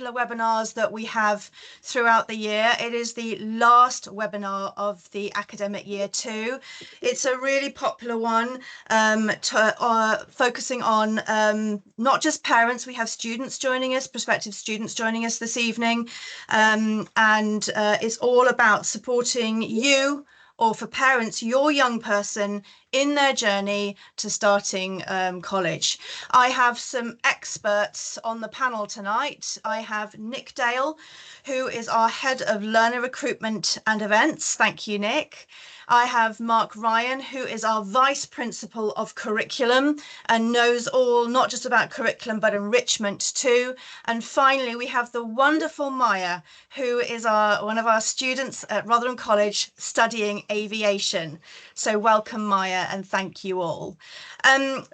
popular webinars that we have throughout the year. It is the last webinar of the academic year 2. It's a really popular one, focusing on not just parents. We have students joining us, prospective students joining us this evening, and it's all about supporting you, or for parents, your young person in their journey to starting college. I have some experts on the panel tonight. I have Nick Dale, who is our Head of Learner Recruitment and Events. Thank you, Nick. I have Mark Ryan, who is our Vice Principal of Curriculum and knows all, not just about curriculum, but enrichment too. And finally, we have the wonderful Maya, who is one of our students at Rotherham College studying aviation. So welcome, Maya, and thank you all.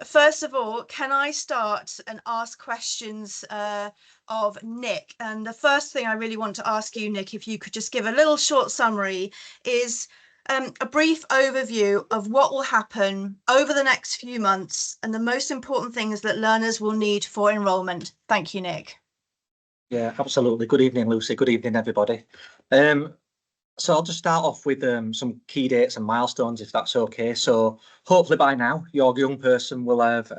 First of all, can I start and ask questions of Nick? And the first thing I really want to ask you, Nick, if you could just give a little short summary, is a brief overview of what will happen over the next few months and the most important things that learners will need for enrolment. Thank you, Nick. Yeah, absolutely. Good evening, Lucy. Good evening, everybody. So I'll just start off with some key dates and milestones, if that's okay. So hopefully by now, your young person will have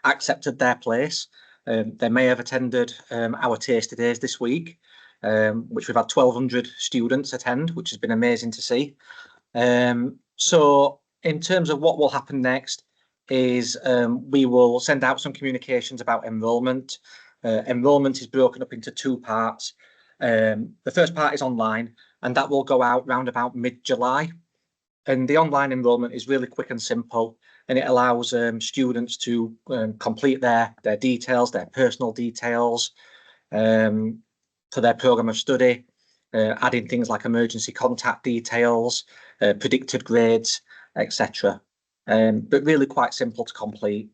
accepted their place. They may have attended our Tasty Days this week, which we've had 1,200 students attend, which has been amazing to see. So in terms of what will happen next is we will send out some communications about enrolment. Enrolment is broken up into 2 parts. The first part is online, and that will go out round about mid-July. And the online enrolment is really quick and simple, and it allows students to complete their details, their personal details for their programme of study, adding things like emergency contact details, predicted grades, etc. But really quite simple to complete.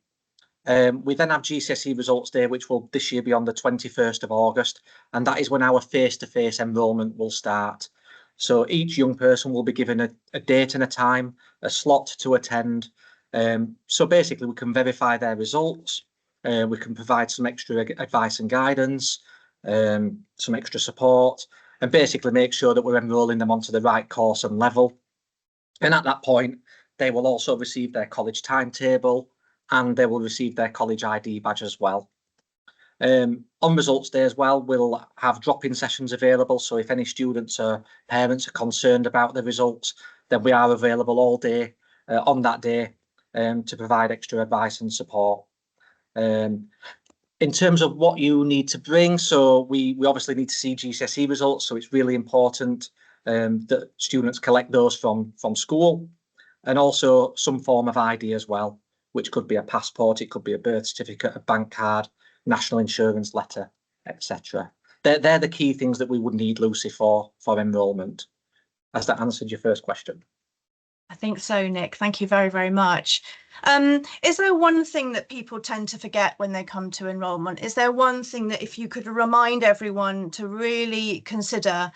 We then have GCSE results day, which will this year be on the 21st of August, and that is when our face-to-face enrolment will start. So each young person will be given a date and a time, a slot to attend. So basically we can verify their results, we can provide some extra advice and guidance, some extra support, and basically make sure that we're enrolling them onto the right course and level. And at that point, they will also receive their college timetable, and they will receive their college ID badge as well. On results day as well, we'll have drop-in sessions available. So if any students or parents are concerned about the results, then we are available all day on that day to provide extra advice and support. In terms of what you need to bring, so we obviously need to see GCSE results. So it's really important that students collect those from school, and also some form of ID as well, which could be a passport, it could be a birth certificate, a bank card, national insurance letter, etc. They're the key things that we would need, Lucy, for enrolment. Has that answered your first question? I think so, Nick. Thank you very, very much. Is there one thing that people tend to forget when they come to enrolment? Is there one thing that if you could remind everyone to really consider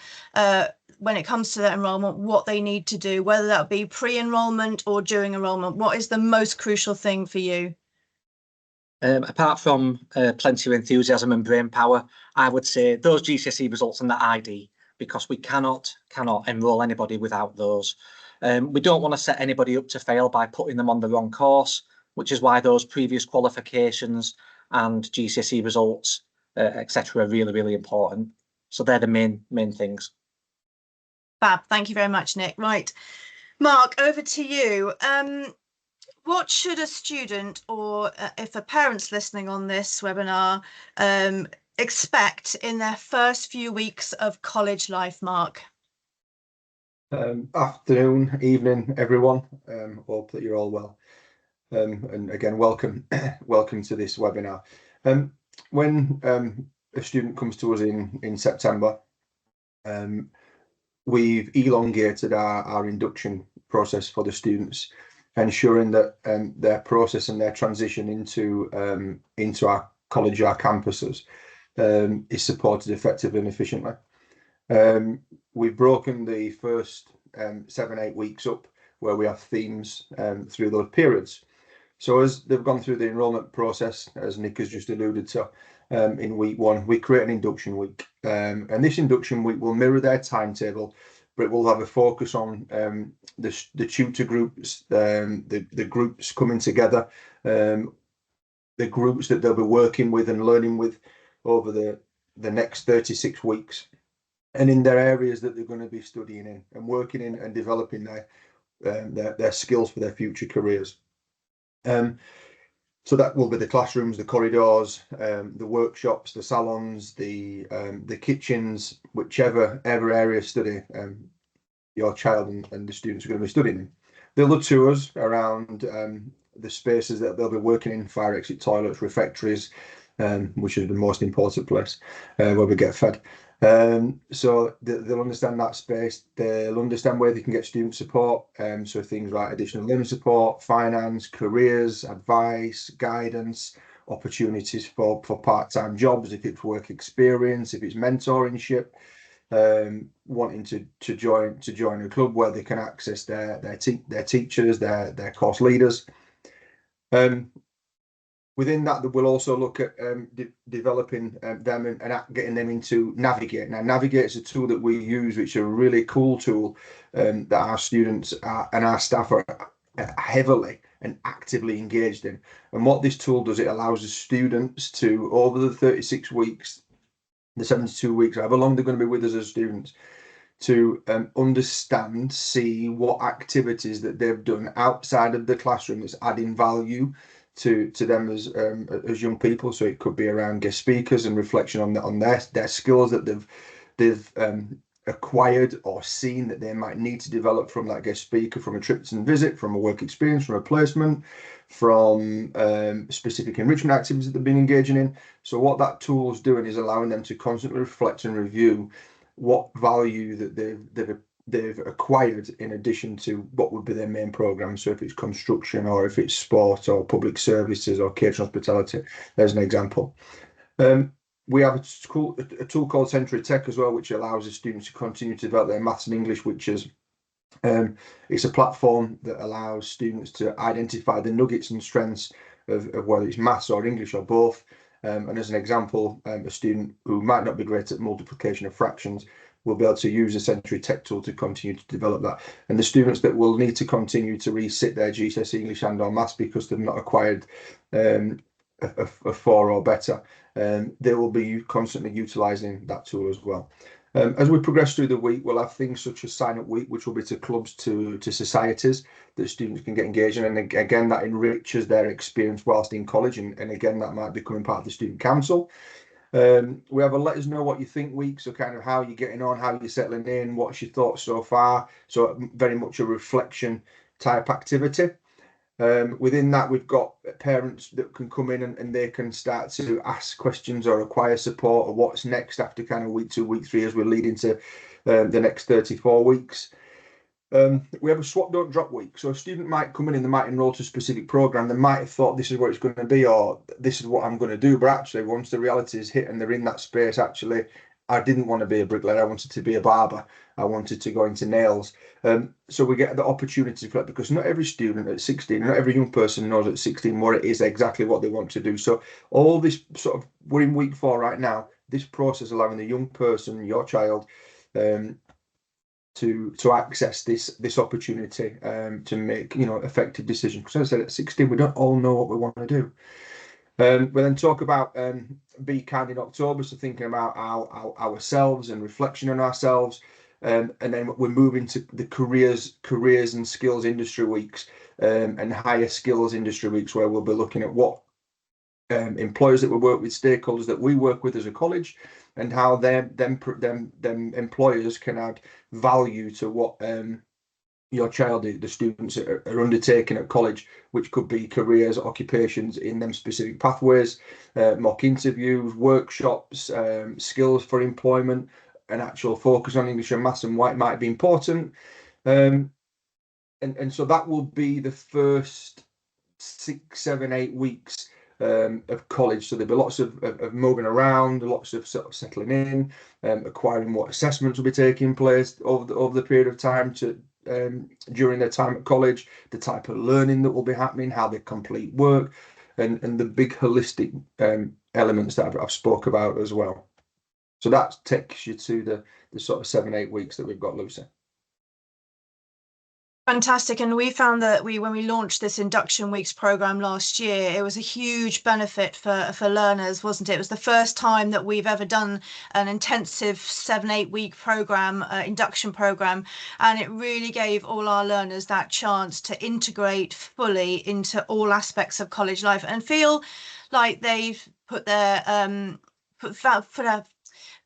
when it comes to that enrolment, what they need to do, whether that be pre-enrolment or during enrolment? What is the most crucial thing for you? Apart from plenty of enthusiasm and brain power, I would say those GCSE results and that ID, because we cannot enrol anybody without those. We don't want to set anybody up to fail by putting them on the wrong course, which is why those previous qualifications and GCSE results, etc., are really, really important. So they're the main things. Fab. Thank you very much, Nick. Right, Mark, over to you. What should a student, or if a parent's listening on this webinar, expect in their first few weeks of college life, Mark? Afternoon, evening, everyone. Hope that you're all well. And again, welcome to this webinar. When a student comes to us in September, we've elongated our induction process for the students, ensuring that their process and their transition into our college, our campuses, is supported effectively and efficiently. We've broken the first 7-8 weeks up, where we have themes through those periods. So as they've gone through the enrolment process, as Nick has just alluded to, in week 1, we create an induction week. And this induction week will mirror their timetable, but it will have a focus on the tutor groups, the groups coming together, the groups that they'll be working with and learning with over the next 36 weeks, and in their areas that they're going to be studying in and working in and developing their skills for their future careers. So that will be the classrooms, the corridors, the workshops, the salons, the kitchens, whichever area of study your child and the students are going to be studying in. They'll do tours around the spaces that they'll be working in: fire exit toilets, refectories, which is the most important place where we get fed. So they'll understand that space. They'll understand where they can get student support. So things like additional learning support, finance, careers, advice, guidance, opportunities for part-time jobs, if it's work experience, if it's mentorship, wanting to join a club where they can access their teachers, their course leaders. Within that, we'll also look at developing them and getting them into Navigate. Now, Navigate is a tool that we use, which is a really cool tool that our students and our staff are heavily and actively engaged in. And what this tool does, it allows the students to, over the 36 weeks, the 72 weeks, however long they're going to be with us as students, to understand, see what activities that they've done outside of the classroom that's adding value to them as young people. So it could be around guest speakers and reflection on their skills that they've acquired or seen that they might need to develop from that guest speaker, from a trip and visit, from a work experience, from a placement, from specific enrichment activities that they've been engaging in. So what that tool is doing is allowing them to constantly reflect and review what value that they've acquired in addition to what would be their main program. So if it's construction, or if it's sport, or public services, or catering hospitality, there's an example. We have a tool called Century Tech as well, which allows the students to continue to develop their maths and English, which is it's a platform that allows students to identify the nuggets and strengths of whether it's maths or English or both. And as an example, a student who might not be great at multiplication of fractions will be able to use the Century Tech tool to continue to develop that. And the students that will need to continue to resit their GCSE English and/or maths because they've not acquired a 4 or better, they will be constantly utilising that tool as well. As we progress through the week, we'll have things such as sign-up week, which will be to clubs, to societies that students can get engaged in. And again, that enriches their experience whilst in college. And again, that might be becoming part of the student council. We have a let us know what you think week, so kind of how you're getting on, how you're settling in, what's your thoughts so far. So very much a reflection type activity. Within that, we've got parents that can come in and they can start to ask questions or acquire support, or what's next after kind of week 2, week 3, as we lead into the next 34 weeks. We have a swap don't drop week. So a student might come in and they might enroll to a specific program. They might have thought this is what it's going to be, or this is what I'm going to do. But actually, once the reality is hit and they're in that space, actually, I didn't want to be a bricklayer. I wanted to be a barber. I wanted to go into nails. So we get the opportunity for that, because not every student at 16, not every young person knows at 16 what it is exactly what they want to do. So all this sort of, we're in week 4 right now, this process allowing the young person, your child, to access this opportunity to make, effective decisions. Because as I said, at 16, we don't all know what we want to do. We then talk about Be Kind in October, so thinking about ourselves and reflection on ourselves. And then we're moving to the careers and skills industry weeks, and higher skills industry weeks, where we'll be looking at what employers that we work with, stakeholders that we work with as a college, and how them employers can add value to what your child, the students are undertaking at college, which could be careers, occupations in them specific pathways, mock interviews, workshops, skills for employment, an actual focus on English and maths and why it might be important. And so that will be the first 6, 7, 8 weeks of college. So there'll be lots of moving around, lots of sort of settling in, acquiring what assessments will be taking place over the period of time during their time at college, the type of learning that will be happening, how they complete work, and the big holistic elements that I've spoke about as well. So that takes you to the sort of 7-8 weeks that we've got, Lucy. Fantastic. And we found that when we launched this induction weeks program last year, it was a huge benefit for learners, wasn't it? It was the first time that we've ever done an intensive 7-8 week program, induction program, and it really gave all our learners that chance to integrate fully into all aspects of college life and feel like they've put their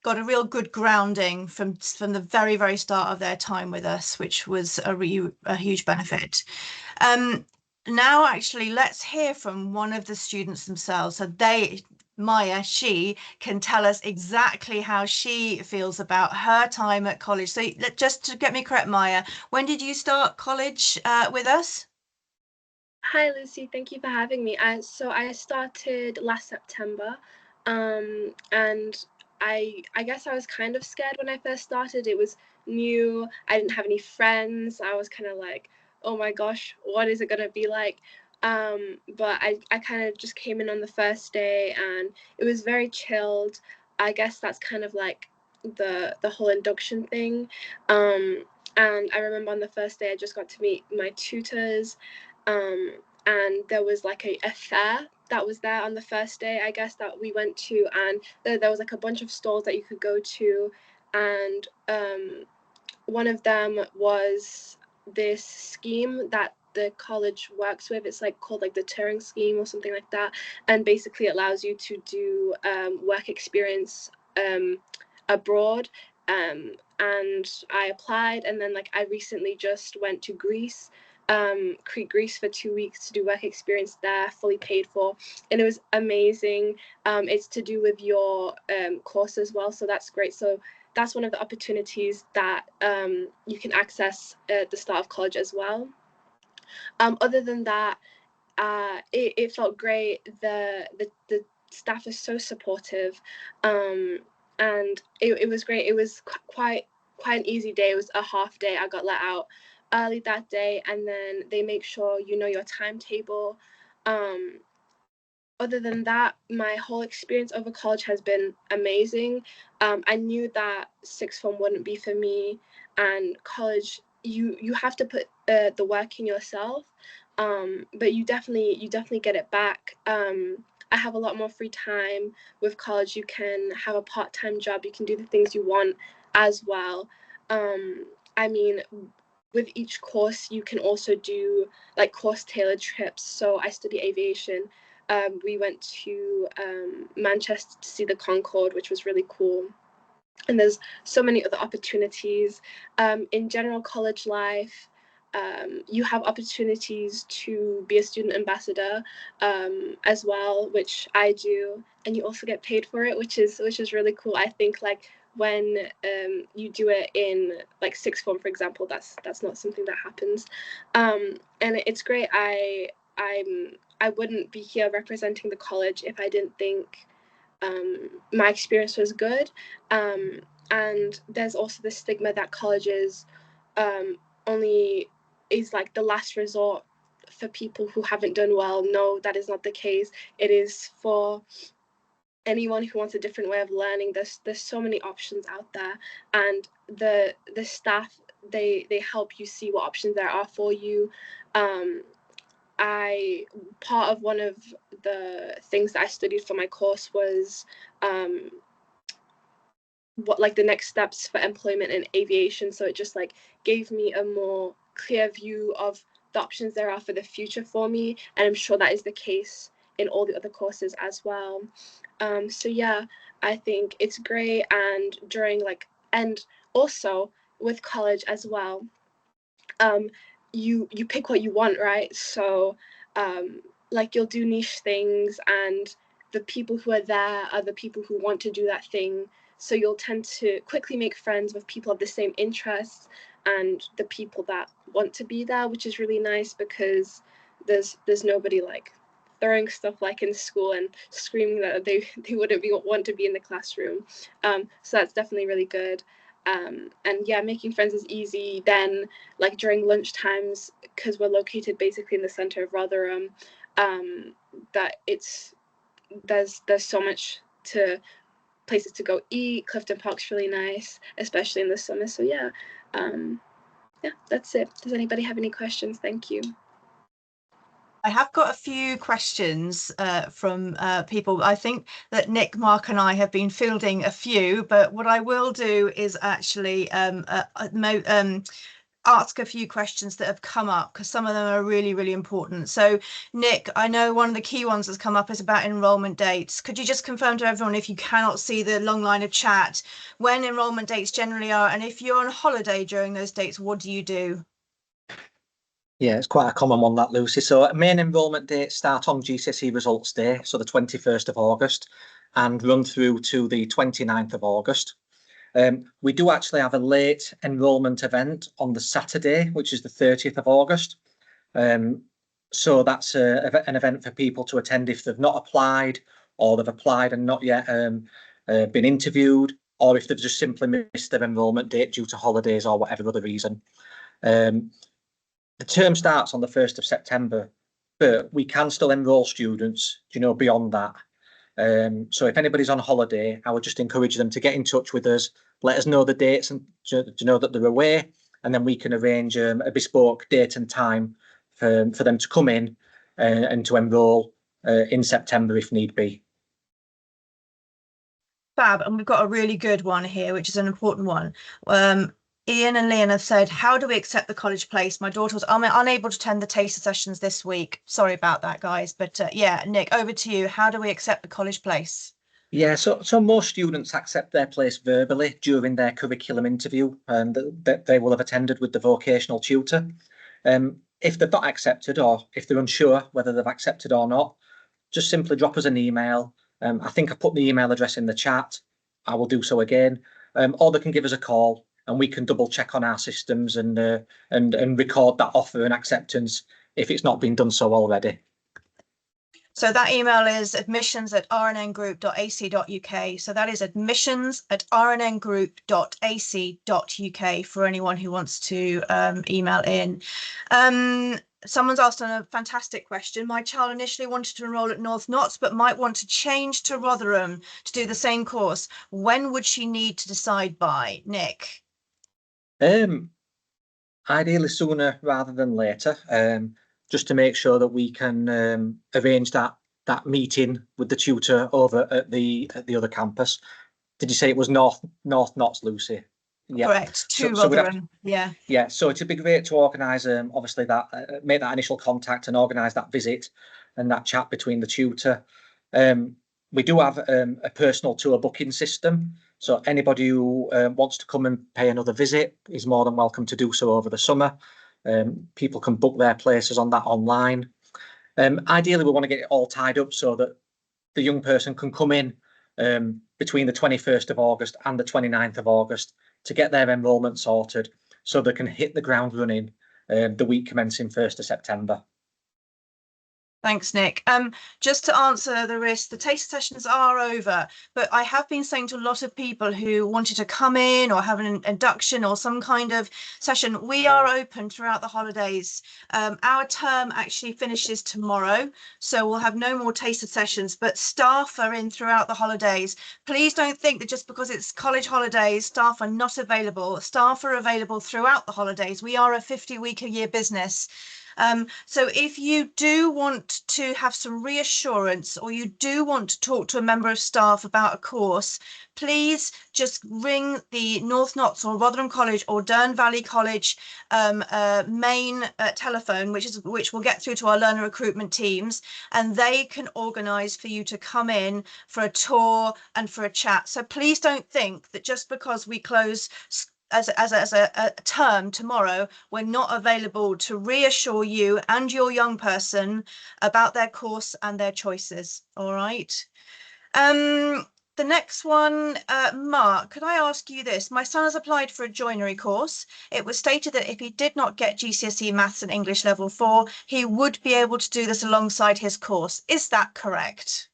got a real good grounding from the very, very start of their time with us, which was a huge benefit. Now, actually, let's hear from one of the students themselves. So Maya, she can tell us exactly how she feels about her time at college. So just to get me correct, Maya, when did you start college with us? Hi, Lucy. Thank you for having me. So I started last September, and I guess I was kind of scared when I first started. It was new. I didn't have any friends. I was kind of like, oh my gosh, what is it gonna be like? But I kind of just came in on the first day, and it was very chilled. I guess that's kind of like the whole induction thing. And I remember on the first day I just got to meet my tutors. And there was like a fair that was there on the first day, I guess, that we went to, and there was like a bunch of stalls that you could go to, and one of them was this scheme that the college works with. It's like called like the Turing scheme or something like that, and basically it allows you to do work experience abroad. And I applied, and then like I recently just went to Greece, Crete, Greece for 2 weeks to do work experience there, fully paid for, and it was amazing. It's to do with your course as well, so that's great. So that's one of the opportunities that you can access at the start of college as well. Other than that, it felt great. The staff is so supportive, and it was great. It was quite an easy day. It was a half day. I got let out early that day, and then they make sure you know your timetable. Other than that, my whole experience over college has been amazing. I knew that sixth form wouldn't be for me, and college, you have to put the work in yourself, but you definitely get it back. I have a lot more free time with college. You can have a part-time job. You can do the things you want as well. I mean, with each course, you can also do like course tailored trips. So I study aviation. We went to Manchester to see the Concorde, which was really cool. And there's so many other opportunities. In general college life, you have opportunities to be a student ambassador as well, which I do, and you also get paid for it, which is really cool. I think like when you do it in like sixth form, for example, that's not something that happens, and it's great. I wouldn't be here representing the college if I didn't think my experience was good. And there's also the stigma that colleges only is like the last resort for people who haven't done well. No, that is not the case. It is for anyone who wants a different way of learning. There's so many options out there, and the staff, they help you see what options there are for you. Part of one of the things that I studied for my course was what like the next steps for employment in aviation. So it just like gave me a more clear view of the options there are for the future for me, and I'm sure that is the case in all the other courses as well. So yeah, I think it's great. And and also with college as well, you pick what you want, right? So like you'll do niche things, and the people who are there are the people who want to do that thing. So you'll tend to quickly make friends with people of the same interests and the people that want to be there, which is really nice, because there's nobody like throwing stuff like in school and screaming that they wouldn't want to be in the classroom. So that's definitely really good. And yeah, making friends is easy. Then like during lunch times, because we're located basically in the center of Rotherham, that there's so much places to go eat. Clifton Park's really nice, especially in the summer. So yeah, that's it. Does anybody have any questions? Thank you. I have got a few questions from people. I think that Nick, Mark and I have been fielding a few, but what I will do is actually ask a few questions that have come up, because some of them are really, really important. So Nick, I know one of the key ones that's come up is about enrolment dates. Could you just confirm to everyone, if you cannot see the long line of chat, when enrolment dates generally are, and if you're on holiday during those dates, what do you do? Yeah, it's quite a common one, that, Lucy. So main enrolment dates start on GCSE results day, so the 21st of August, and run through to the 29th of August. We do actually have a late enrolment event on the Saturday, which is the 30th of August. So that's an event for people to attend if they've not applied, or they've applied and not yet been interviewed, or if they've just simply missed their enrolment date due to holidays or whatever other reason. The term starts on the 1st of September, but we can still enrol students, beyond that. So if anybody's on holiday, I would just encourage them to get in touch with us, let us know the dates and to know that they're away, and then we can arrange a bespoke date and time for them to come in and to enrol in September if need be. Fab, and we've got a really good one here, which is an important one. Ian and Leon have said, how do we accept the college place? My daughter was unable to attend the taster sessions this week. Sorry about that, guys. But yeah, Nick, over to you. How do we accept the college place? Yeah, so most students accept their place verbally during their curriculum interview that they will have attended with the vocational tutor. If they're not accepted, or if they're unsure whether they've accepted or not, just simply drop us an email. I think I put the email address in the chat. I will do so again. Or they can give us a call, and we can double check on our systems and record that offer and acceptance if it's not been done so already. So that email is admissions@rnngroup.ac.uk. So that is admissions@rnngroup.ac.uk for anyone who wants to email in. Someone's asked a fantastic question. My child initially wanted to enroll at North Notts, but might want to change to Rotherham to do the same course. When would she need to decide by, Nick? Ideally sooner rather than later, just to make sure that we can arrange that meeting with the tutor over at the other campus. Did you say it was North Notts, Lucy? Yeah. Correct. To Rotherham. Yeah. Yeah. So it'd be great to organise, obviously, that make that initial contact and organise that visit and that chat between the tutor. We do have a personal tour booking system. So anybody who wants to come and pay another visit is more than welcome to do so over the summer. People can book their places on that online. Ideally, we want to get it all tied up so that the young person can come in between the 21st of August and the 29th of August to get their enrolment sorted, so they can hit the ground running the week commencing 1st of September. Thanks, Nick. Just to answer the risk, the taster sessions are over, but I have been saying to a lot of people who wanted to come in or have an induction or some kind of session, we are open throughout the holidays. Our term actually finishes tomorrow, so we'll have no more taster sessions, but staff are in throughout the holidays. Please don't think that just because it's college holidays, staff are not available. Staff are available throughout the holidays. We are a 50-week-a-year business. So if you do want to have some reassurance, or you do want to talk to a member of staff about a course, please just ring the North Notts or Rotherham College or Dearne Valley College main telephone, which will get through to our learner recruitment teams, and they can organise for you to come in for a tour and for a chat. So please don't think that just because we close as a term tomorrow, we're not available to reassure you and your young person about their course and their choices. All right. The next one, Mark, could I ask you this? My son has applied for a joinery course. It was stated that if he did not get GCSE Maths and English level 4, he would be able to do this alongside his course. Is that correct?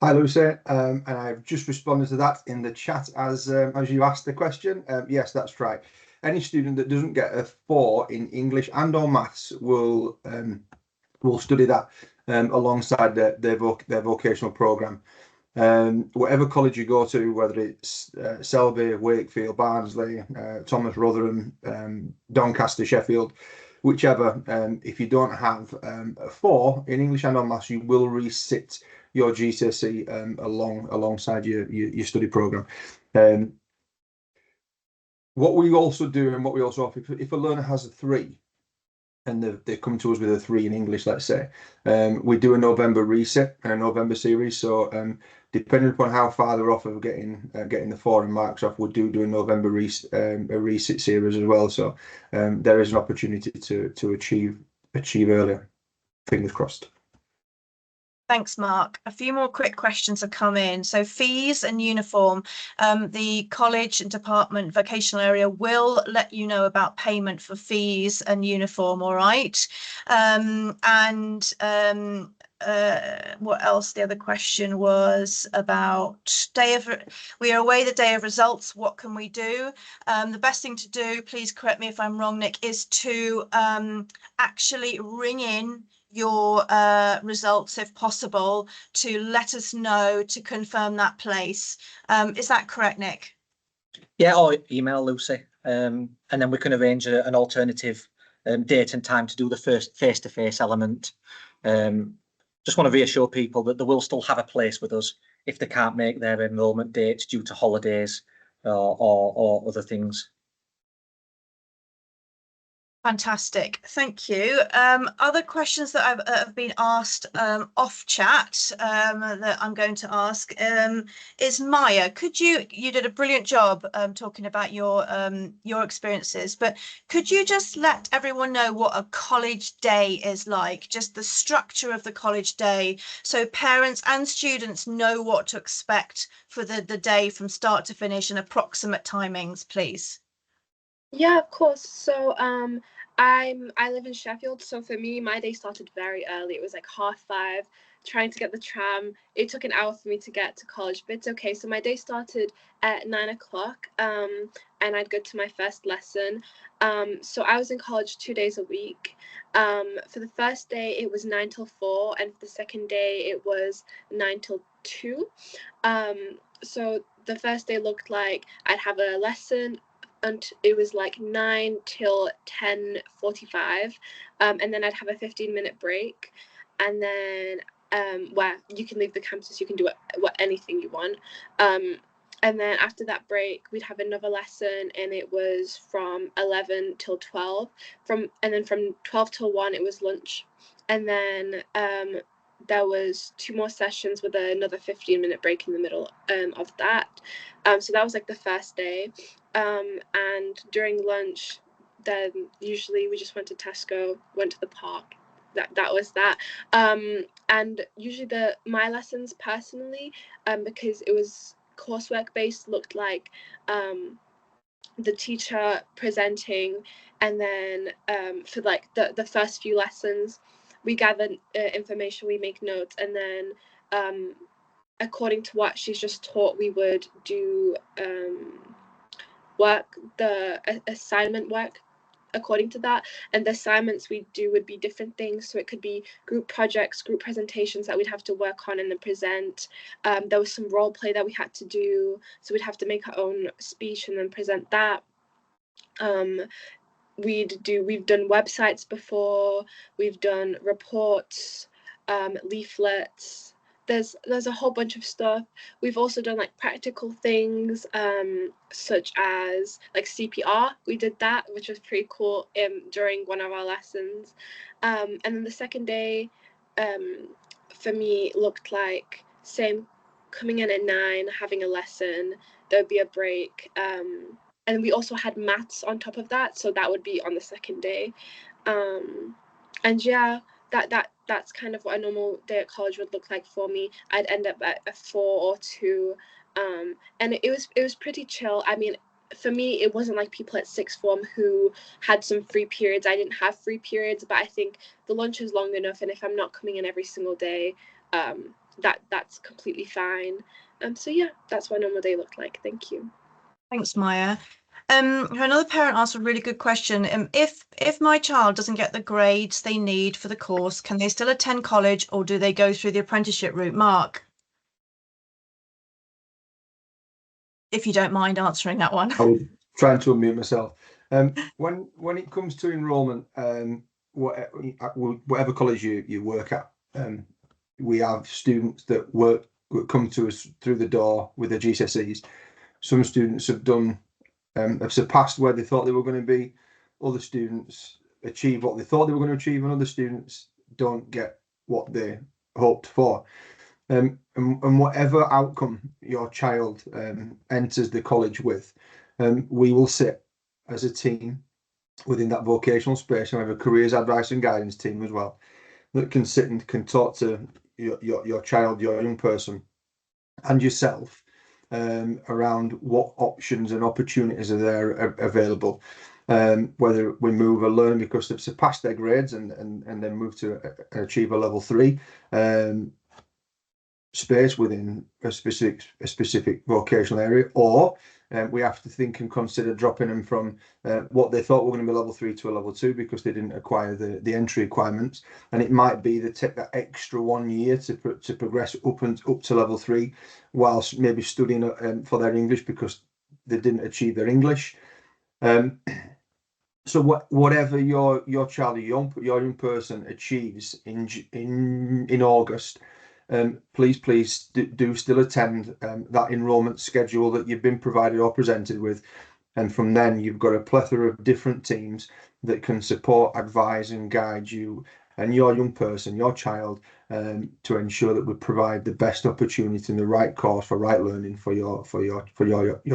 Hi, Lucy, and I've just responded to that in the chat as you asked the question. Yes, that's right. Any student that doesn't get a 4 in English and or Maths will study that alongside their vocational programme. Whatever college you go to, whether it's Selby, Wakefield, Barnsley, Thomas Rotherham, Doncaster, Sheffield, whichever, if you don't have a 4 in English and Maths, you will resit your GCSE alongside your study programme. What we also do, and what we also offer, if a learner has a 3 and they come to us with a 3 in English, let's say, we do a November reset and a November series. So depending upon how far they're off of getting the 4 and marks off, we do a November a reset series as well. So there is an opportunity to achieve earlier. Fingers crossed. Thanks, Mark. A few more quick questions have come in. So fees and uniform. The college and department vocational area will let you know about payment for fees and uniform, all right? What else? The other question was about we are away the day of results. What can we do? The best thing to do, please correct me if I'm wrong, Nick, is to actually ring in your results if possible, to let us know, to confirm that place. Is that correct, Nick? Yeah, or email Lucy, and then we can arrange an alternative date and time to do the first face-to-face element. Just want to reassure people that they will still have a place with us if they can't make their enrolment dates due to holidays or other things. Fantastic, thank you. Other questions that have been asked off chat that I'm going to ask is Maya. You did a brilliant job talking about your experiences, but could you just let everyone know what a college day is like, just the structure of the college day, so parents and students know what to expect for the day from start to finish and approximate timings, please? Yeah, of course. So I live in Sheffield, so for me, my day started very early. It was like 5:30, trying to get the tram. It took an hour for me to get to college, but it's okay. So my day started at 9 o'clock, and I'd go to my first lesson. So I was in college 2 days a week. For the first day, it was 9 till 4, and for the second day, it was 9 till 2. So the first day looked like I'd have a lesson, and it was like 9 till 10:45, and then I'd have a 15-minute break, and then where you can leave the campus, you can do anything you want, and then after that break we'd have another lesson, and it was from 11 till 12, and then from 12 till 1 it was lunch, and then there was 2 more sessions with another 15-minute break in the middle of that. So that was like the first day. And during lunch, then usually we just went to Tesco, went to the park. That was that. And usually my lessons personally, because it was coursework based, looked like the teacher presenting, and then for like the first few lessons, we gather information, we make notes, and then according to what she's just taught, we would do assignment work according to that, and the assignments we do would be different things. So it could be group projects, group presentations that we'd have to work on and then present. There was some role play that we had to do, so we'd have to make our own speech and then present that. We've done websites before, we've done reports, leaflets. There's a whole bunch of stuff. We've also done like practical things, such as like CPR. We did that, which was pretty cool during one of our lessons. And then the second day for me looked like same, coming in at 9, having a lesson, there would be a break, and we also had maths on top of that, so that would be on the second day. And yeah, that's kind of what a normal day at college would look like for me. I'd end up at a 4 or 2, and it was pretty chill. I mean, for me, it wasn't like people at sixth form who had some free periods. I didn't have free periods, but I think the lunch is long enough, and if I'm not coming in every single day, that's completely fine. So yeah, that's what a normal day looked like. Thank you. Thanks, Maya. Another parent asked a really good question. If my child doesn't get the grades they need for the course, can they still attend college, or do they go through the apprenticeship route? Mark, if you don't mind answering that one. I was trying to unmute myself. When it comes to enrolment, whatever college you work at, we have students that come to us through the door with their GCSEs. Some students have surpassed where they thought they were going to be. Other students achieve what they thought they were going to achieve, and other students don't get what they hoped for. And whatever outcome your child enters the college with, we will sit as a team within that vocational space, and we have a careers advice and guidance team as well that can sit and can talk to your child, your young person, and yourself around what options and opportunities are there available. Whether we move a learner because they've surpassed their grades and then move to achieve a level 3 space within a specific vocational area, or we have to think and consider dropping them from what they thought were going to be level 3 to a level 2 because they didn't acquire the entry requirements, and it might be they take that extra 1 year to progress up to level 3 whilst maybe studying for their English because they didn't achieve their English. So whatever your child or your young person achieves in August, please do still attend that enrolment schedule that you've been provided or presented with, and from then you've got a plethora of different teams that can support, advise and guide you and your young person, your child, to ensure that we provide the best opportunity and the right course for right learning for your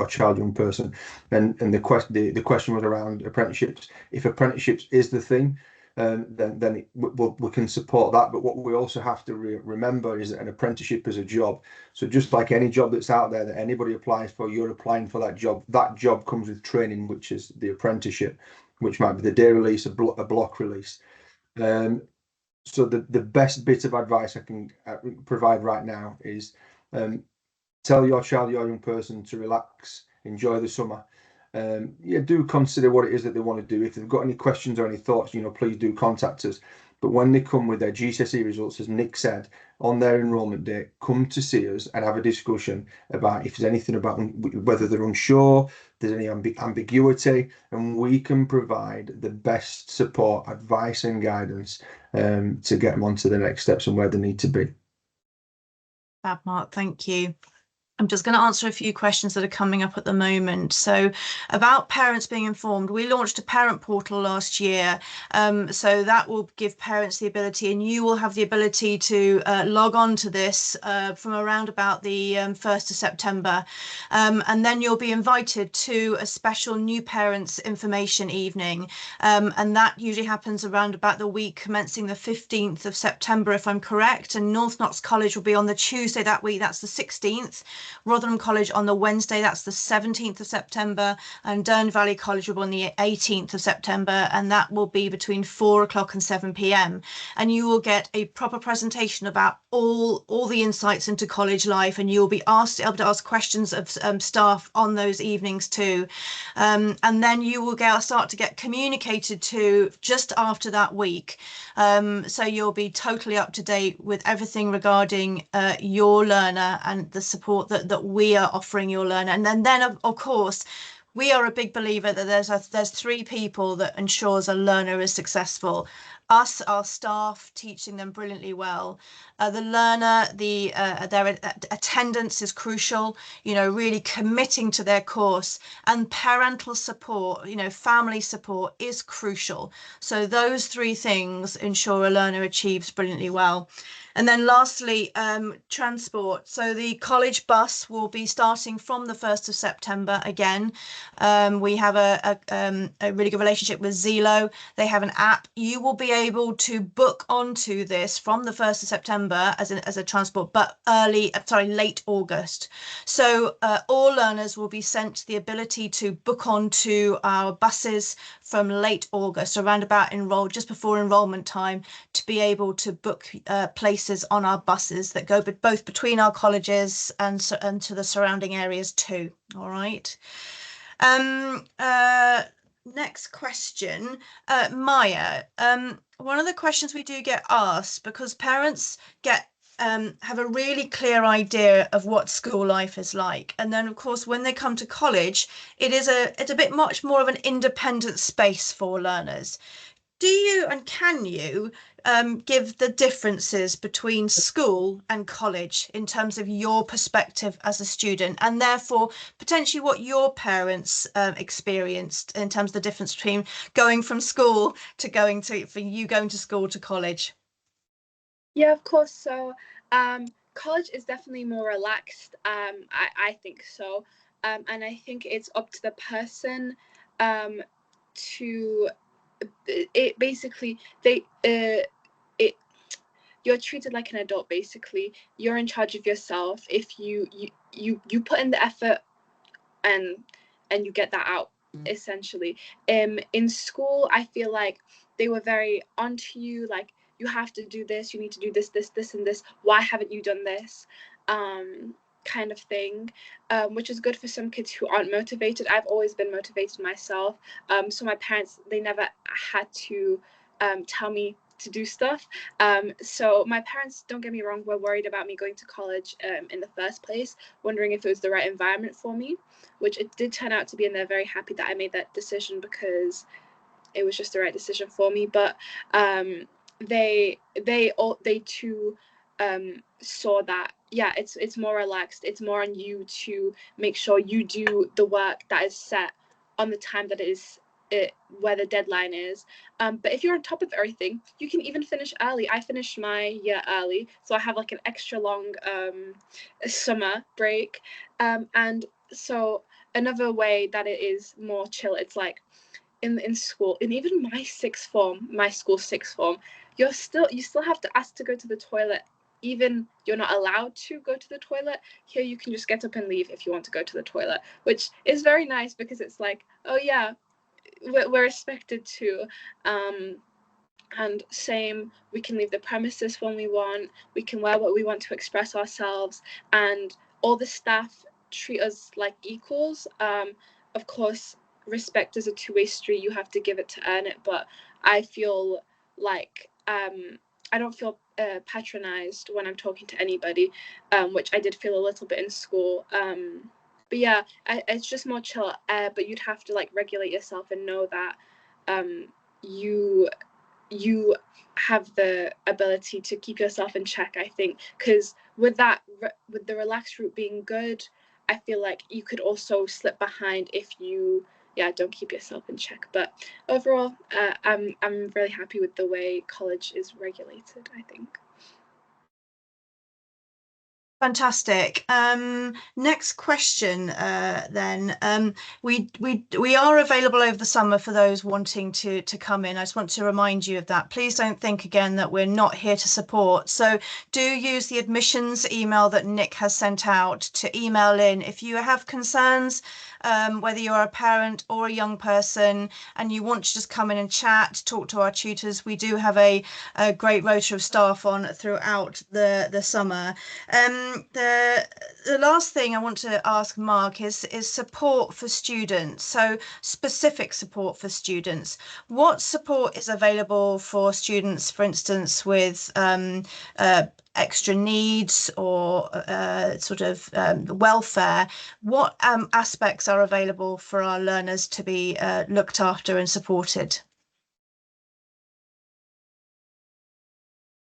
child, young person. And the question was around apprenticeships. If apprenticeships is the thing, then we can support that. But what we also have to remember is that an apprenticeship is a job. So just like any job that's out there that anybody applies for, you're applying for that job. That job comes with training, which is the apprenticeship, which might be the day release, a block release. So the best bit of advice I can provide right now is tell your child, your young person, to relax, enjoy the summer. Do consider what it is that they want to do. If they've got any questions or any thoughts, please do contact us. But when they come with their GCSE results, as Nick said, on their enrolment day, come to see us and have a discussion about if there's anything about whether they're unsure, there's any ambiguity, and we can provide the best support, advice and guidance to get them onto the next steps and where they need to be. Fab, Mark, thank you. I'm just going to answer a few questions that are coming up at the moment. So about parents being informed, we launched a parent portal last year. So that will give parents the ability, and you will have the ability to log on to this from around about the 1st of September. And then you'll be invited to a special new parents information evening. And that usually happens around about the week commencing the 15th of September, if I'm correct. And North Knox College will be on the Tuesday that week, that's the 16th. Rotherham College on the Wednesday, that's the 17th of September, and Dearne Valley College will be on the 18th of September, and that will be between 4 o'clock and 7 p.m. And you will get a proper presentation about all the insights into college life, and you'll be able to ask questions of staff on those evenings too. And then you will start to get communicated to just after that week. So you'll be totally up to date with everything regarding your learner and the support that we are offering your learner. And then of course, we are a big believer that there's 3 people that ensures a learner is successful. Us, our staff, teaching them brilliantly well. The learner, their attendance is crucial, really committing to their course, and parental support, family support is crucial. So those 3 things ensure a learner achieves brilliantly well. And then lastly, transport. So the college bus will be starting from the 1st of September again. We have a really good relationship with Zelo. They have an app. You will be able to book onto this from the 1st of September as a transport, but late August. So all learners will be sent the ability to book onto our buses from late August, around about just before enrolment time, to be able to book places on our buses that go both between our colleges and to the surrounding areas too. All right. Next question, Maya. One of the questions we do get asked, because parents have a really clear idea of what school life is like, and then of course when they come to college, it's a bit much more of an independent space for learners. Do you and can you give the differences between school and college in terms of your perspective as a student, and therefore potentially what your parents experienced in terms of the difference between going from school to going to school to college? Yeah, of course. So college is definitely more relaxed. I think so. And I think it's up to the person to it basically you're treated like an adult. Basically, you're in charge of yourself. If you put in the effort and you get that out, essentially. In school, I feel like they were very onto you, like, you have to do this, you need to do this, and this, why haven't you done this, kind of thing, which is good for some kids who aren't motivated. I've always been motivated myself, so my parents, they never had to tell me to do stuff. So my parents, don't get me wrong, were worried about me going to college in the first place, wondering if it was the right environment for me, which it did turn out to be, and they're very happy that I made that decision because it was just the right decision for me. But they too saw that, yeah, it's more relaxed. It's more on you to make sure you do the work that is set on the time that where the deadline is. But if you're on top of everything, you can even finish early. I finished my year early, so I have like an extra long summer break. And so another way that it is more chill, it's like in school, and even my school sixth form, you still have to ask to go to the toilet. Even you're not allowed to go to the toilet. Here you can just get up and leave if you want to go to the toilet, which is very nice because it's like, oh yeah, we're expected to. And same, we can leave the premises when we want, we can wear what we want to express ourselves, and all the staff treat us like equals. Of course, respect is a two-way street. You have to give it to earn it, but I feel like I don't feel patronized when I'm talking to anybody, which I did feel a little bit in school. But yeah, it's just more chill, but you'd have to like regulate yourself and know that you have the ability to keep yourself in check, I think, because with the relaxed route being good, I feel like you could also slip behind if you don't keep yourself in check. But overall, I'm really happy with the way college is regulated, I think. Fantastic. Next question, then. We are available over the summer for those wanting to come in. I just want to remind you of that. Please don't think again that we're not here to support. So do use the admissions email that Nick has sent out to email in if you have concerns, whether you're a parent or a young person and you want to just come in and chat, talk to our tutors. We do have a great rota of staff on throughout the summer. The last thing I want to ask Mark is support for students. So specific support for students. What support is available for students, for instance, with extra needs or sort of welfare? What aspects are available for our learners to be looked after and supported?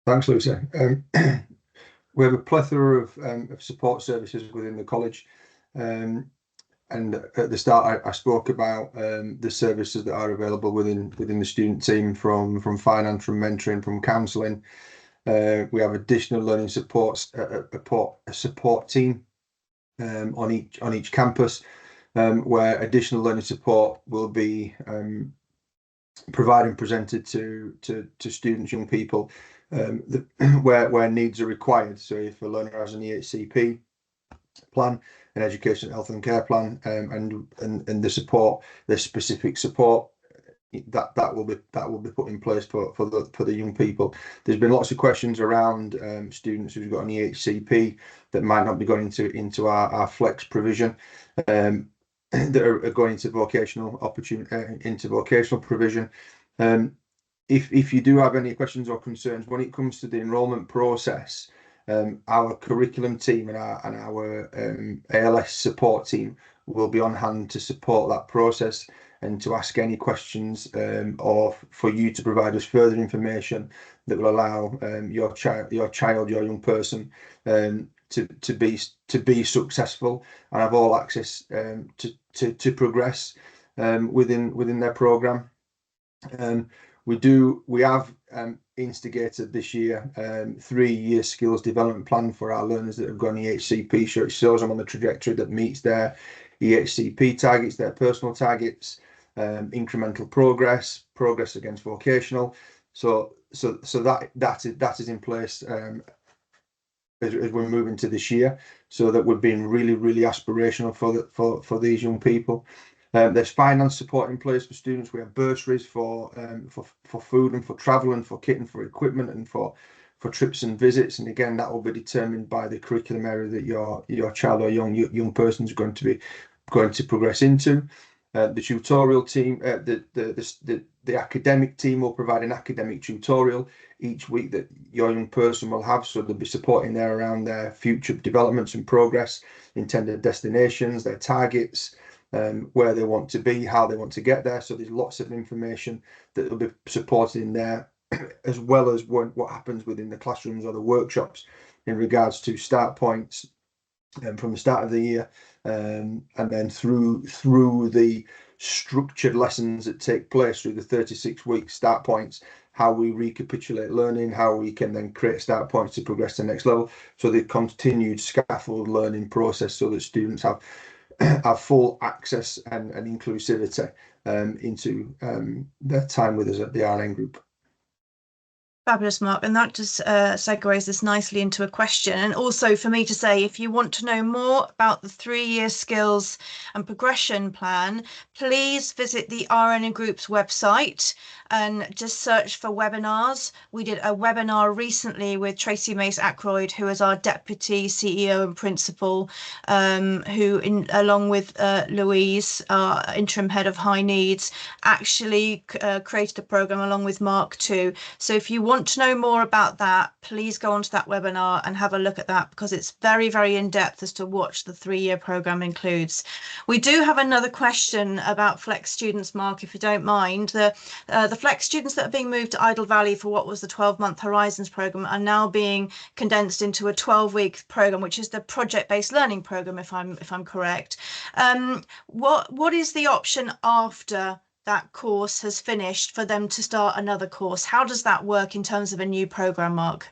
Thanks, Lucy. We have a plethora of support services within the college. And at the start, I spoke about the services that are available within the student team, from finance, from mentoring, from counselling. We have additional learning supports, a support team on each campus, where additional learning support will be provided and presented to students, young people, where needs are required. So if a learner has an EHCP plan, an education, health and care plan, and the specific support that will be put in place for the young people. There's been lots of questions around students who've got an EHCP that might not be going into our flex provision. that are going into vocational into vocational provision. If you do have any questions or concerns when it comes to the enrolment process, our curriculum team and our ALS support team will be on hand to support that process and to ask any questions, or for you to provide us further information that will allow your young person to be successful and have all access to progress within their programme. We have instigated this year 3-year skills development plan for our learners that have gone EHCP. So it shows them on the trajectory that meets their EHCP targets, their personal targets, incremental progress against vocational. So that is in place as we're moving to this year, so that we're being really aspirational for these young people. There's finance support in place for students. We have bursaries for food and for travel and for kit and for equipment and for trips and visits. And again, that will be determined by the curriculum area that your child or young person is going to progress into. The tutorial team, the academic team will provide an academic tutorial each week that your young person will have. So they'll be supporting there around their future developments and progress, intended destinations, their targets, where they want to be, how they want to get there. So there's lots of information that will be supported in there, as well as what happens within the classrooms or the workshops in regards to start points from the start of the year, and then through the structured lessons that take place through the 36-week start points, how we recapitulate learning, how we can then create start points to progress to the next level. So the continued scaffold learning process, so that students have full access and inclusivity into their time with us at the RN group. Fabulous, Mark. And that just segues this nicely into a question. And also for me to say, if you want to know more about the 3-year skills and progression plan, please visit the RN Group's website and just search for webinars. We did a webinar recently with Tracy Mace-Ackroyd, who is our Deputy CEO and Principal, who, along with Louise, our Interim Head of High Needs, actually created a programme along with Mark too. So if you want to know more about that, please go onto that webinar and have a look at that, because it's very in-depth as to what the 3-year programme includes. We do have another question about Flex students, Mark, if you don't mind. The Flex students that are being moved to Idle Valley for what was the 12-month Horizons programme are now being condensed into a 12-week programme, which is the project-based learning programme, if I'm correct. What is the option after that course has finished for them to start another course? How does that work in terms of a new programme, Mark?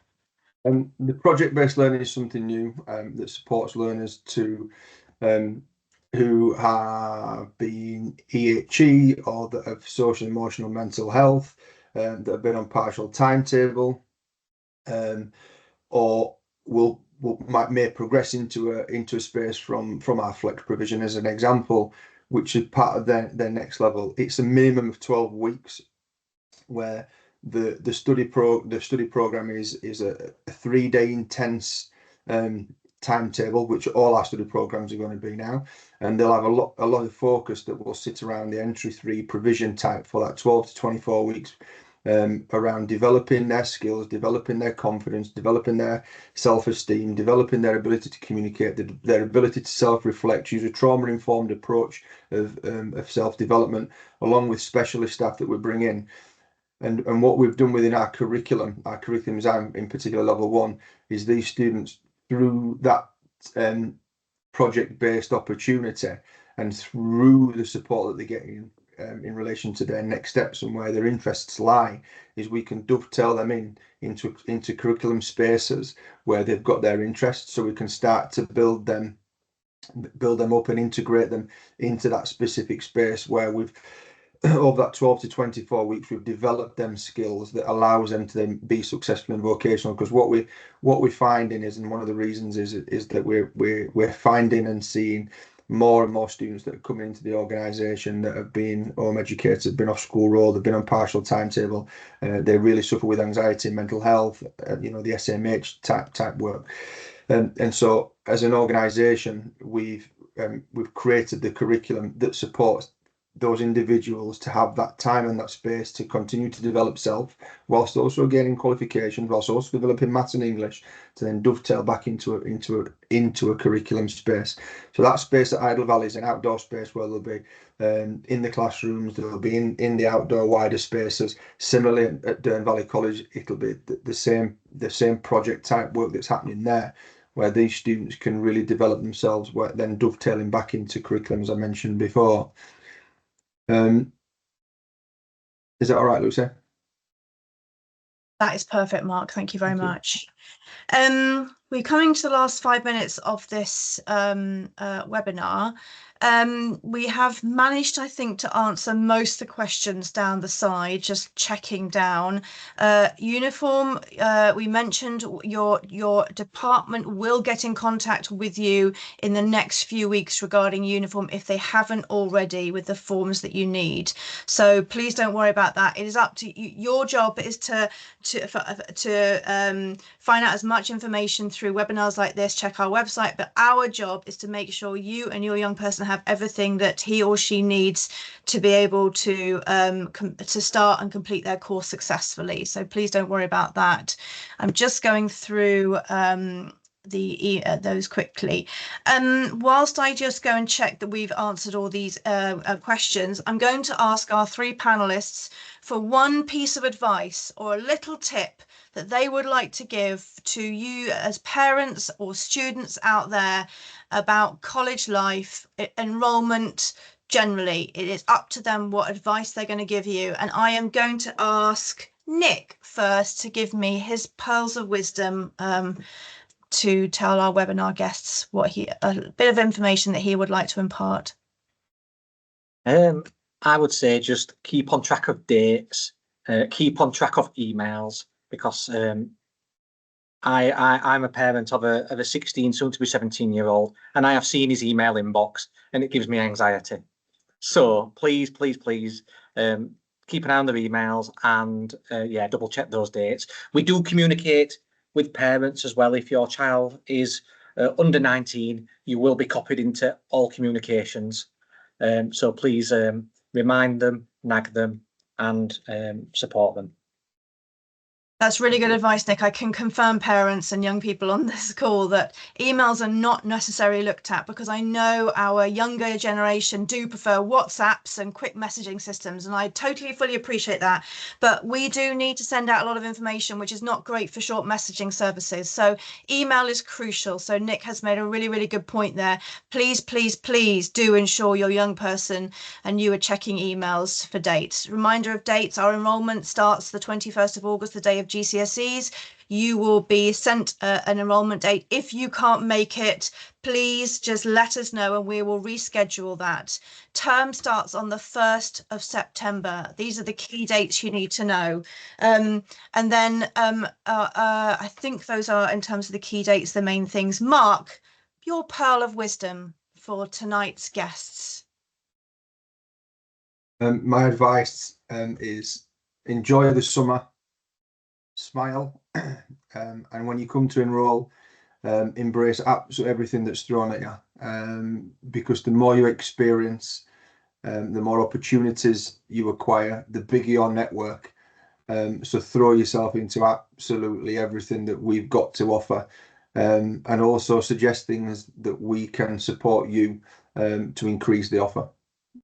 The project-based learning is something new that supports learners to who have been EHE or that have social, emotional, mental health, that have been on partial timetable, or may progress into a space from our flex provision, as an example, which is part of their next level. It's a minimum of 12 weeks, where the study program is a 3-day intense timetable, which all our study programs are going to be now, and they'll have a lot of focus that will sit around the entry 3 provision type for that 12 to 24 weeks, around developing their skills, developing their confidence, developing their self-esteem, developing their ability to communicate, their ability to self-reflect, use a trauma-informed approach of self-development, along with specialist staff that we bring in. And what we've done within our curriculum design, in particular level 1, is these students, through that project-based opportunity and through the support that they're getting in relation to their next steps and where their interests lie, is we can dovetail them into curriculum spaces where they've got their interests, so we can start to build them up and integrate them into that specific space where we've, over that 12 to 24 weeks, we've developed them skills that allows them to then be successful in vocational. Because what we're finding is, and one of the reasons is that we're finding and seeing more and more students that are coming into the organisation that have been home educated, been off school roll, they've been on partial timetable, they really suffer with anxiety, mental health, the SMH type work, and so as an organisation, we've we've created the curriculum that supports those individuals to have that time and that space to continue to develop self, whilst also gaining qualifications, whilst also developing maths and English, to then dovetail back into a curriculum space. So that space at Idle Valley is an outdoor space where they'll be in the classrooms, they'll be in the outdoor wider spaces. Similarly at Dearne Valley College, it'll be the same project type work that's happening there, where these students can really develop themselves, where then dovetailing back into curriculum, as I mentioned before. Is that all right, Lucy? That is perfect, Mark. Thank you very much. We're coming to the last 5 minutes of this webinar. We have managed, I think, to answer most of the questions down the side, just checking down. Uniform, we mentioned your department will get in contact with you in the next few weeks regarding uniform if they haven't already, with the forms that you need. So please don't worry about that. It is up to you. Your job is to find out as much information through webinars like this, check our website, but our job is to make sure you and your young person have everything that he or she needs to be able to start and complete their course successfully. So please don't worry about that. I'm just going through those quickly. Whilst I just go and check that we've answered all these questions, I'm going to ask our three panelists for one piece of advice or a little tip that they would like to give to you as parents or students out there about college life, enrollment generally. It is up to them what advice they're going to give you. And I am going to ask Nick first to give me his pearls of wisdom to tell our webinar guests a bit of information that he would like to impart. I would say just keep on track of dates, keep on track of emails, because I'm a parent of a 16, soon to be 17-year-old, and I have seen his email inbox, and it gives me anxiety. So please, please, please keep an eye on their emails and double check those dates. We do communicate with parents as well. If your child is under 19, you will be copied into all communications. So please remind them, nag them, and support them. That's really good advice, Nick. I can confirm, parents and young people on this call, that emails are not necessarily looked at, because I know our younger generation do prefer WhatsApps and quick messaging systems, and I totally fully appreciate that. But we do need to send out a lot of information, which is not great for short messaging services. So email is crucial. So Nick has made a really, really good point there. Please, please, please do ensure your young person and you are checking emails for dates. Reminder of dates: our enrolment starts the 21st of August, the day of GCSEs. You will be sent an enrolment date. If you can't make it, please just let us know and we will reschedule that. Term starts on the 1st of September. These are the key dates you need to know. And then I think those are, in terms of the key dates, the main things. Mark, your pearl of wisdom for tonight's guests. My advice is enjoy the summer. Smile, and when you come to enroll, embrace absolutely everything that's thrown at you, because the more you experience, the more opportunities you acquire, the bigger your network. So throw yourself into absolutely everything that we've got to offer, and also suggest things that we can support you to increase the offer,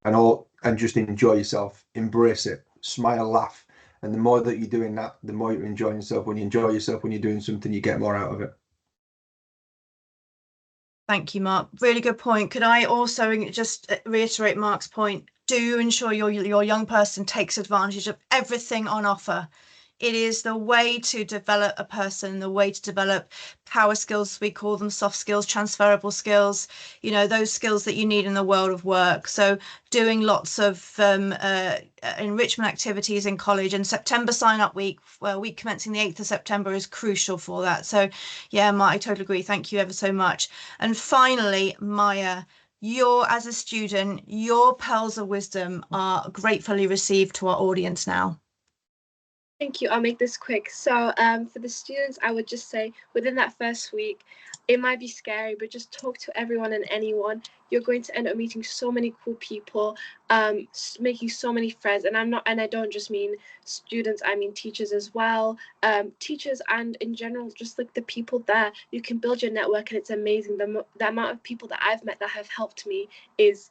and just enjoy yourself, embrace it, smile, laugh. And the more that you're doing that, the more you're enjoying yourself. When you enjoy yourself, when you're doing something, you get more out of it. Thank you, Mark. Really good point. Could I also just reiterate Mark's point? Do ensure your young person takes advantage of everything on offer. It is the way to develop a person, the way to develop power skills. We call them soft skills, transferable skills, those skills that you need in the world of work. So doing lots of enrichment activities in college, and September sign-up week, week commencing the 8th of September, is crucial for that. So yeah, Mark, I totally agree. Thank you ever so much. And finally, Maya, as a student, your pearls of wisdom are gratefully received to our audience now. Thank you. I'll make this quick. So for the students, I would just say within that first week, it might be scary, but just talk to everyone and anyone. You're going to end up meeting so many cool people, making so many friends. And I don't just mean students, I mean teachers as well. Teachers and in general, just like the people there, you can build your network, and it's amazing. The amount of people that I've met that have helped me is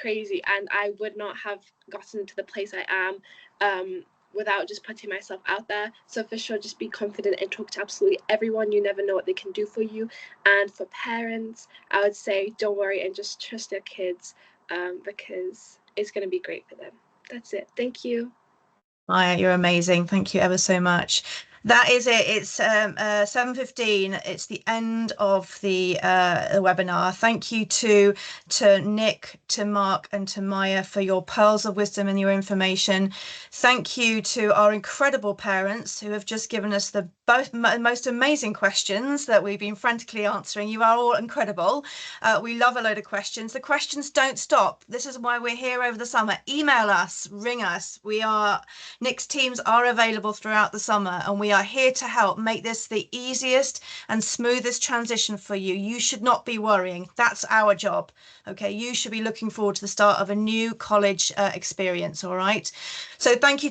crazy, and I would not have gotten to the place I am without just putting myself out there. So for sure, just be confident and talk to absolutely everyone. You never know what they can do for you. And for parents, I would say don't worry and just trust their kids, because it's going to be great for them. That's it. Thank you. Maya, you're amazing. Thank you ever so much. That is it. It's 7:15. It's the end of the webinar. Thank you to Nick, to Mark, and to Maya for your pearls of wisdom and your information. Thank you to our incredible parents who have just given us the most amazing questions that we've been frantically answering. You are all incredible. We love a load of questions. The questions don't stop. This is why we're here over the summer. Email us, ring us. Nick's teams are available throughout the summer, and we are here to help make this the easiest and smoothest transition for you. You should not be worrying. That's our job. Okay, you should be looking forward to the start of a new college experience. All right. So thank you to